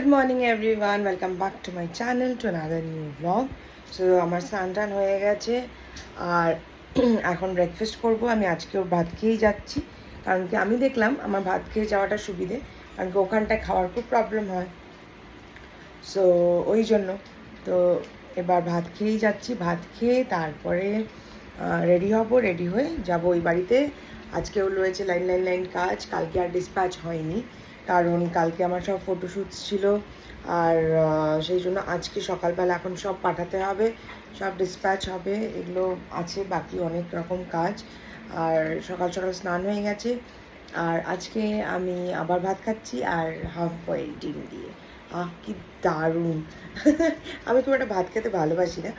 Good morning everyone, welcome back to my channel to another new vlog. So আমার স্নান টান হয়ে গেছে আর এখন ব্রেকফাস্ট করব। আমি আজকেও ভাত খেয়েই যাচ্ছি, কারণ কি আমি দেখলাম আমার ভাত খেয়ে যাওয়াটা সুবিধে, কারণ কি ওখানটায় খাওয়ার খুব প্রবলেম হয়। সো ওই জন্য তো এবার ভাত খেয়েই যাচ্ছি। ভাত খেয়ে তারপরে রেডি হব, রেডি হয়ে যাব ওই বাড়িতে। আজকেও রয়েছে লাইন লাইন লাইন কাজ, কালকে আর ডিসপ্যাচ হয়নি কারণ কালকে আমার সব ফটোশ্যুটস ছিল। আর সেই জন্য আজকে সকালবেলা এখন সব পাঠাতে হবে, সব ডিসপ্যাচ হবে, এগুলো আছে বাকি অনেক রকম কাজ। আর সকাল সকাল স্নান হয়ে গেছে। আর আজকে আমি আবার ভাত খাচ্ছি আর হাফ বয়েল ডিম দিয়ে। কি দারুণ! আমি খুব একটা ভাত খেতে ভালোবাসি না,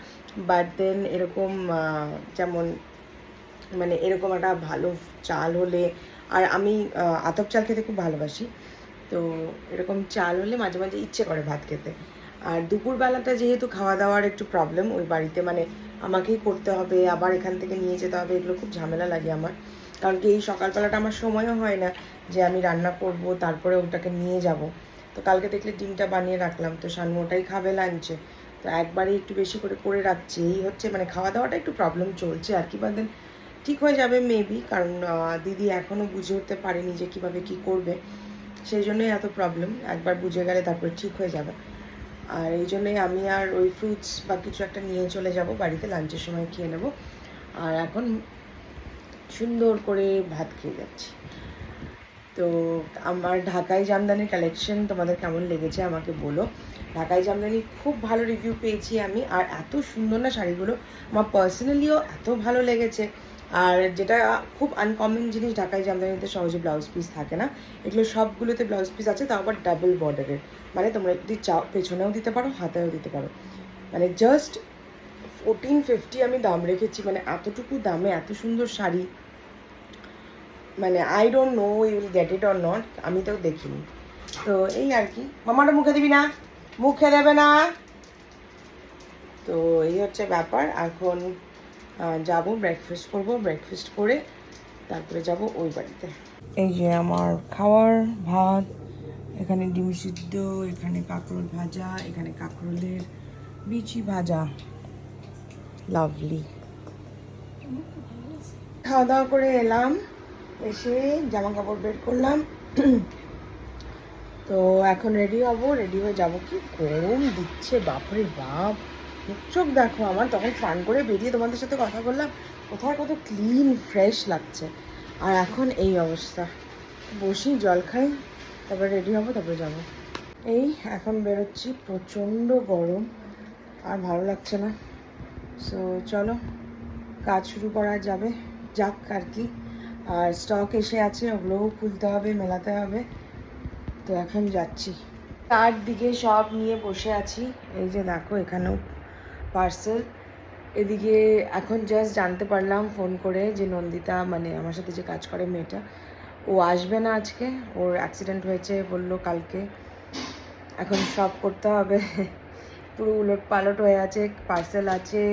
বাট দেন এরকম যেমন মানে এরকম একটা ভালো চাল হলে, আর আমি আতপ চাল খেতে খুব ভালোবাসি, তো এরকম চাল হলে মাঝে মাঝে ইচ্ছে করে ভাত খেতে। আর দুপুরবেলাটা যেহেতু খাওয়া দাওয়ার একটু প্রবলেম ওই বাড়িতে, মানে আমাকেই করতে হবে, আবার এখান থেকে নিয়ে যেতে হবে, এগুলো খুব ঝামেলা লাগে আমার। কারণ কি এই সকালবেলাটা আমার সময়ও হয় না যে আমি রান্না করব তারপরে ওটাকে নিয়ে যাব। তো কালকে দেখলে ডিমটা বানিয়ে রাখলাম, তো শানু ওটাই খাবে লাঞ্চে, তো একবারে একটু বেশি করে করে রাখছি। এই হচ্ছে মানে খাওয়া দাওয়াটা একটু প্রবলেম চলছে আর কি, বাদ দেন ঠিক হয়ে যাবে মেবি, কারণ দিদি এখনও বুঝে উঠতে পারেনি যে কীভাবে কী করবে, সেই জন্যই এত প্রবলেম। একবার বুঝে গেলে তারপরে ঠিক হয়ে যাবে। আর এই জন্যই আমি আর ওই ফ্রুটস বা কিছু একটা নিয়ে চলে যাব বাড়িতে, লাঞ্চের সময় খেয়ে নেব। আর এখন সুন্দর করে ভাত খেয়ে যাচ্ছি। তো আমার ঢাকাই জামদানির কালেকশন তোমাদের কেমন লেগেছে আমাকে বলো। ঢাকাই জামদানি খুব ভালো রিভিউ পেয়েছি আমি, আর এত সুন্দর না শাড়িগুলো, আমার পার্সোনালিও এত ভালো লেগেছে। আর যেটা খুব আনকমন জিনিস, ঢাকাই জামদানিতে সহজে ব্লাউজ পিস থাকে না, এগুলো সবগুলোতে ব্লাউজ পিস আছে, তাও আবার ডাবল বর্ডারের। মানে তোমরা যদি চাও পেছনেও দিতে পারো, হাতেও দিতে পারো। মানে জাস্ট 1450 আমি দাম রেখেছি, মানে এতটুকু দামে এত সুন্দর শাড়ি, মানে I don't know you will get it or not, আমি তো দেখিনি। তো এই আর কি। মামাটা মুখে দিবি না, মুখে দেবে না। তো এই হচ্ছে ব্যাপার। এখন যাব, ব্রেকফাস্ট করব, ব্রেকফাস্ট করে তারপরে যাব ওই বাড়িতে। এই যে আমার খাওয়ার ভাত, এখানে ডিম সিদ্ধ, এখানে কাঁকরোল ভাজা, এখানে কাঁকরোলের বিচি ভাজা, লাভলি। খাওয়া দাওয়া করে এলাম, এসে জামা কাপড় বের করলাম। তো এখন রেডি হব, রেডি হয়ে যাব। কি গরম দিচ্ছে বাপরে বাপ, মুখ চোখ দেখো আমার। তখন স্নান করে বেরিয়ে তোমাদের সাথে কথা বললাম, কোথায় কত ক্লিন ফ্রেশ লাগছে, আর এখন এই অবস্থা। বসি, জল খাই, তারপর রেডি হব, তারপরে যাব। এই এখন বেরোচ্ছি, প্রচণ্ড গরম, আর ভালো লাগছে না। সো চলো কাজ শুরু করা যাবে, যাক আর কি। আর স্টক এসে আছে, ওগুলোও খুলতে হবে, মেলাতে হবে। তো এখন যাচ্ছি, তার দিকে সব নিয়ে বসে আছি। এই যে দেখো এখানেও পার্সেল। এদিকে এখন জাস্ট জানতে পারলাম ফোন করে যে নন্দিতা, মানে আমার সাথে যে কাজ করে মেয়েটা, ও আসবে না আজকে, ওর অ্যাক্সিডেন্ট হয়েছে বললো কালকে। এখন সব করতে হবে, পুরো উলট পালট হয়ে আছে। পার্সেল আছে,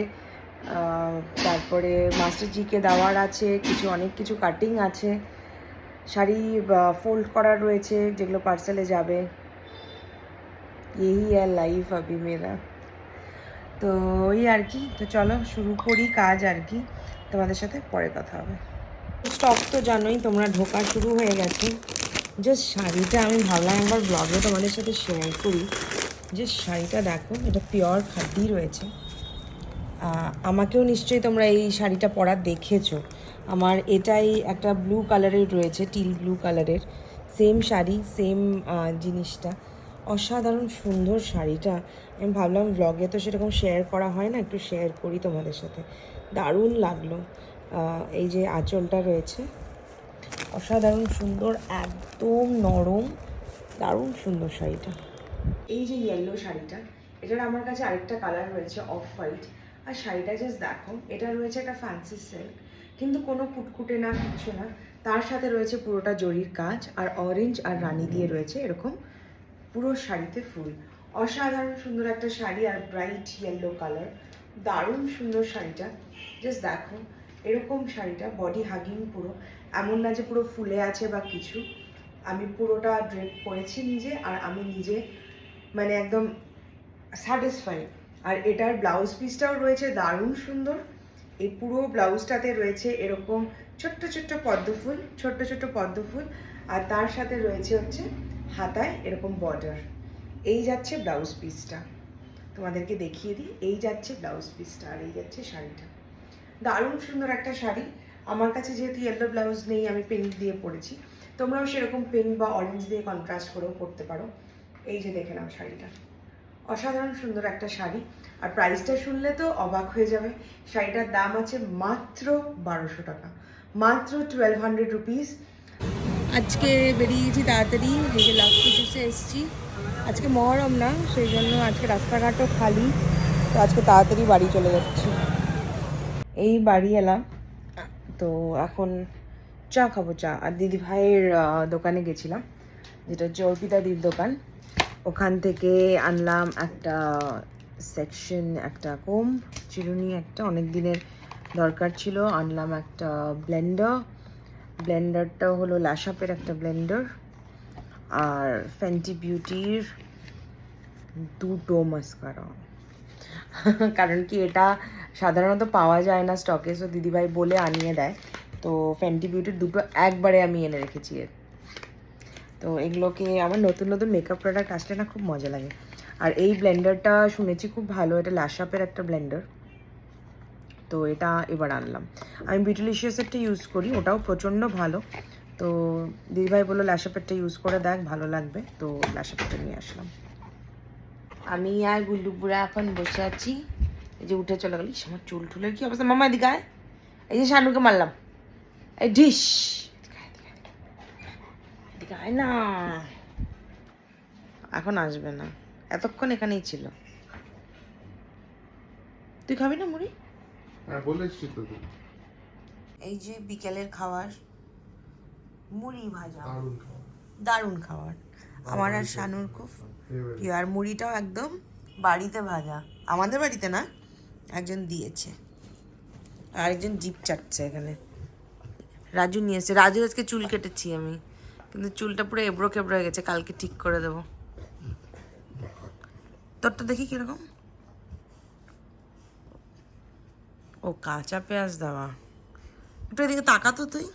তারপরে মাস্টারজিকে দেওয়ার আছে কিছু, অনেক কিছু কাটিং আছে, শাড়ি ফোল্ড করার রয়েছে যেগুলো পার্সেলে যাবে। এই আর লাইফ আবি মেরা। তো ওই আর কি। তো চলো শুরু করি কাজ আর কি, তোমাদের সাথে পরে কথা হবে। স্টক তো জানোই তোমরা, ঢোকা শুরু হয়ে গেছে। জাস্ট শাড়িটা আমি ভাবলাম একবার ব্লগে তোমাদের সাথে শেয়ার করি। যে শাড়িটা দেখো, এটা পিওর খাদি রয়েছে। আমাকেও নিশ্চয়ই তোমরা এই শাড়িটা পরা দেখেছো। আমার এটাই একটা ব্লু কালারের রয়েছে, টিল ব্লু কালারের, সেম শাড়ি, সেম জিনিসটা। অসাধারণ সুন্দর শাড়িটা। আমি ভাবলাম ব্লগে তো সেরকম শেয়ার করা হয় না, একটু শেয়ার করি তোমাদের সাথে। দারুণ লাগলো। এই যে আঁচলটা রয়েছে, অসাধারণ সুন্দর, একদম নরম, দারুণ সুন্দর শাড়িটা। এই যে ইয়েলো শাড়িটা, এটার আমার কাছে আরেকটা কালার রয়েছে অফ হোয়াইট। আর শাড়িটা জাস্ট দেখো, এটা রয়েছে একটা ফ্যান্সি সিল্ক, কিন্তু কোনো কুটকুটে না, কিচ্ছু না। তার সাথে রয়েছে পুরোটা জরির কাজ, আর অরেঞ্জ আর রানি দিয়ে রয়েছে এরকম পুরো শাড়িতে ফুল। অসাধারণ সুন্দর একটা শাড়ি, আর ব্রাইট ইয়েলো কালার, দারুণ সুন্দর শাড়িটা। জাস্ট দেখো এরকম শাড়িটা বডি হাগিং পুরো, এমন না যে পুরো ফুলে আছে বা কিছু। আমি পুরোটা ড্রেপ করেছি নিজে, আর আমি নিজে মানে একদম স্যাটিসফাইড। আর এটার ব্লাউজ পিসটাও রয়েছে দারুণ সুন্দর। এই পুরো ব্লাউজটাতে রয়েছে এরকম ছোট্ট ছোট্ট পদ্মফুল, ছোট্ট ছোট্ট পদ্মফুল, আর তার সাথে রয়েছে হচ্ছে হাতায় এরকম বর্ডার। এই যাচ্ছে ব্লাউজ পিসটা, তোমাদেরকে দেখিয়ে দিই। এই যাচ্ছে ব্লাউজ পিসটা আর এই যাচ্ছে শাড়িটা। দারুণ সুন্দর একটা শাড়ি। আমার কাছে যেহেতু ইয়েলো ব্লাউজ নেই, আমি পিঙ্ক দিয়ে পরেছি, তোমরাও সেরকম পিঙ্ক বা অরেঞ্জ দিয়ে কন্ট্রাস্ট করেও পরতে পারো। এই যে দেখে নাও শাড়িটা, অসাধারণ সুন্দর একটা শাড়ি। আর প্রাইসটা শুনলে তো অবাক হয়ে যাবে। শাড়িটার দাম আছে মাত্র 1200 টাকা, মাত্র 1200 রুপিস। আজকে বেরিয়েছি তাড়াতাড়ি, এই যে লাক্সি জুসে এসেছি। আজকে মহরম না, সেই জন্য আজকে রাস্তাঘাটও খালি, তো আজকে তাড়াতাড়ি বাড়ি চলে যাচ্ছি। এই বাড়ি এলাম, তো এখন চা খাবো, চা। আর দিদি ভাইয়ের দোকানে গেছিলাম, যেটা হচ্ছে অর্পিতাদির দোকান। ওখান থেকে আনলাম একটা সেকশন, একটা কোম্ব, চিরুনি, একটা অনেক দিনের দরকার ছিল। আনলাম একটা ব্লেন্ডারটাও হলো ল্যাশআপের একটা ব্লেন্ডার। আর ফেন্টি বিউটির 2টো মাস্কারা। কারণ কি এটা সাধারণত পাওয়া যায় না স্টকে, সো দিদিভাই বলে আনিয়ে দেয়। তো ফেন্টি বিউটির 2টো একবারে আমি এনে রেখেছি। তো এগুলোকে আমার নতুন নতুন মেকআপ প্রোডাক্ট আসলে না খুব মজা লাগে। আর এই ব্লেন্ডারটা শুনেছি খুব ভালো, এটা ল্যাশআপের একটা ব্লেন্ডার, তো এটা এবার আনলাম। আমি বিউটিলিশিয়াসেরটা ইউজ করি, ওটাও প্রচণ্ড ভালো। তো দিদিভাই বললো ল্যাশআপেরটা ইউজ করে দেখ, ভালো লাগবে, তো ল্যাশআপেরটা নিয়ে আসলাম। আমি আর গুল্লুপুরা এখন বসে আছি। এই যে উঠে চলে গেলি, আমার চুল টুলের কি অবস্থা। মামা এদিকে আয়, এই যে শানুকে মারলাম, এই ডিশ, এদিকে আয় না, এখন আসবে না, এতক্ষণ এখানেই ছিল। তুই খাবি না মুড়ি? হ্যাঁ বলেছি তো। এই যে বিকেলের খাবার, মুড়ি ভাজা, দারুণ খাবার। দারুণ খাবার। আমার আর শানুর খুব প্রিয়। আর মুড়িটাও একদম বাড়িতে ভাজা, আমাদের বাড়িতে না, একজন দিয়েছে। আর একজন জিপ চাটছে এখানে, রাজু নিয়ে এসেছে। রাজুর আজকে চুল কেটেছি আমি, কিন্তু চুলটা পুরো এবড়ো খেবড়ো হয়ে গেছে, কালকে ঠিক করে দেবো। তোরটা দেখি কিরকম। ও কাঁচা পেঁয়াজ দেওয়া। একটু এদিকে তাকাতো তুই।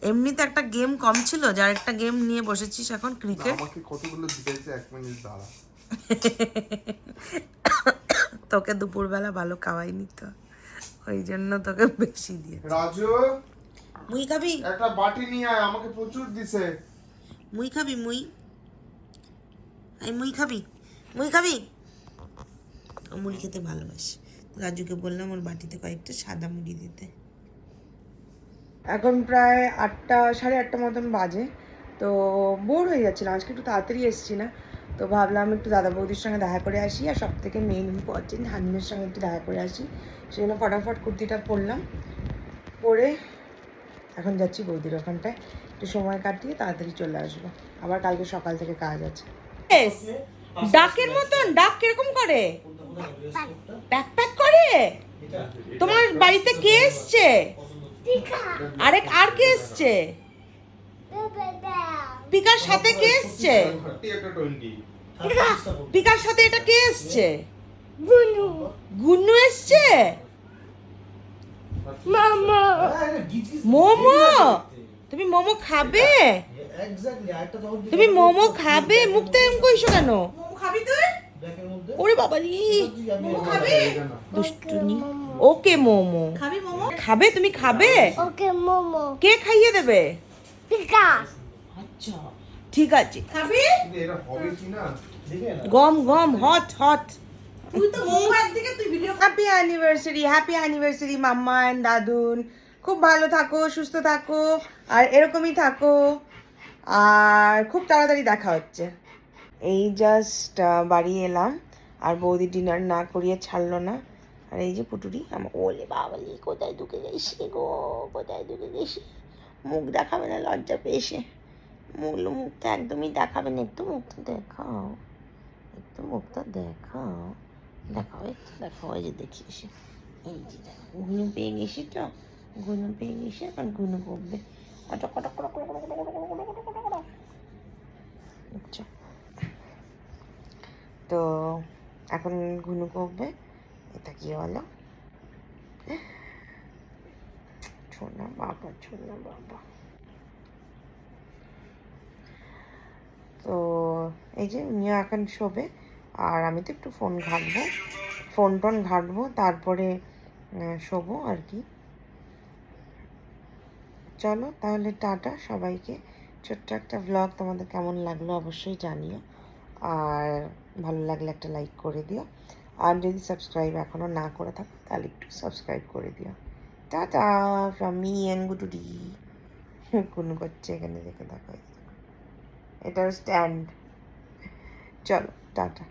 এমনিতে একটা গেম কম ছিল, যার একটা গেম নিয়ে বসেছিস এখন, ক্রিকেট। আমাকে কতগুলো দিতেছে, 1 মিনিট দাঁড়া। তোকে দুপুরবেলা ভালো খাওয়াইনি তো, ওই জন্য তোকে বেশি দিয়ে। রাজু, মুই খাবি? একটা বাটি নিয়ে আয়, আমাকে প্রচুর দিছে। মুই খাবি? মুই মুই খাবি? মুই খাবি? ও মুড়ি খেতে ভালোবাসে। রাজুকে বললাম ওর বাটিতে কয়েকটা সাদা মুড়ি দিতে। এখন প্রায় 8টা, 8:30 মতন বাজে। তো বোর হয়ে যাচ্ছিলাম, আজকে একটু তাড়াতাড়ি এসেছি না, তো ভাবলাম একটু দাদা বৌদির সঙ্গে দেখা করে আসি, আর সব থেকে মেইন ইম্পর্টেন্ট হানিমের সঙ্গে একটু দেখা করে আসি। সেই জন্য ফটাফট কুর্তিটা পরলাম, পরে এখন যাচ্ছি বৌদির ওখানটায়, একটু সময় কাটিয়ে তাড়াতাড়ি চলে আসবো। আবার কালকে সকাল থেকে কাজ আছে। ডাকের মতন ডাক কিরকম করে? প্যাক প্যাক করে। তোমার বাড়িতে কে এসছে? আর কে এসছে? পিকার সাথে কে এসছে? পিকার সাথে এটা কে এসছে? গুন্নু এসছে। মোমো, তুমি মোমো খাবে? তুমি মোমো খাবে? মুখটা এম কইছো কেন? ওরে বাবা রে, দুষ্টুনি। ওকে মোমো খাবে, তুমি খাবে? ওকে মোমো কে খাইয়ে দেবে? পিকা আচ্ছা ঠিক আছে। খাবি? এটা হবে কি না গম গম হট হট। তুই তো মোমো একদিকে, তুই video. Happy anniversary mamma and দাদুন। খুব ভালো থাকো, সুস্থ থাকো, আর এরকমই থাকো, আর খুব তাড়াতাড়ি দেখা হচ্ছে। এই জাস্ট বাড়ি এলাম, আর বৌদি ডিনার না করিয়ে ছাড়লো না। আর এই যে পুটুরি আমার, ওলে বাবালি কোথায় ঢুকে গেছি গো, কোথায় ঢুকে গেছি। মুখ দেখাবে না লজ্জা পেয়েছে, মুখটা একদমই দেখাবে না। একটু মুখটা দেখাও, একটু মুখটা দেখাও, দেখাও একটু দেখাও। এই যে দেখিস, এই যে দেখো ঘুনু পেয়ে গেছি, তো ঘুনু পেয়ে গেছি, এখন ঘুনু করবে। আচ্ছা তো এখন ঘুনু করবে। এটা কি হলো? ছোনা বাবা, ছোনা বাবা। তো এই যে উনিও এখন শোবে, আর আমি তো একটু ফোন ঘাঁটবো, ফোন টোন ঘাঁটবো, তারপরে শোবো আর কি। চলো তাহলে টাটা সবাইকে। ছোট্ট একটা ভ্লগ তোমাদের কেমন লাগলো অবশ্যই জানিও, আর ভালো লাগলে একটা লাইক করে দিও, আর যদি সাবস্ক্রাইব এখনও না করে থাকো তাহলে একটু সাবস্ক্রাইব করে দিও। টাটা ফ্রম মি অ্যান্ড গুটুডি। কোনো করছে এখানে, দেখে দেখো, এটার স্ট্যান্ড। চলো টাটা।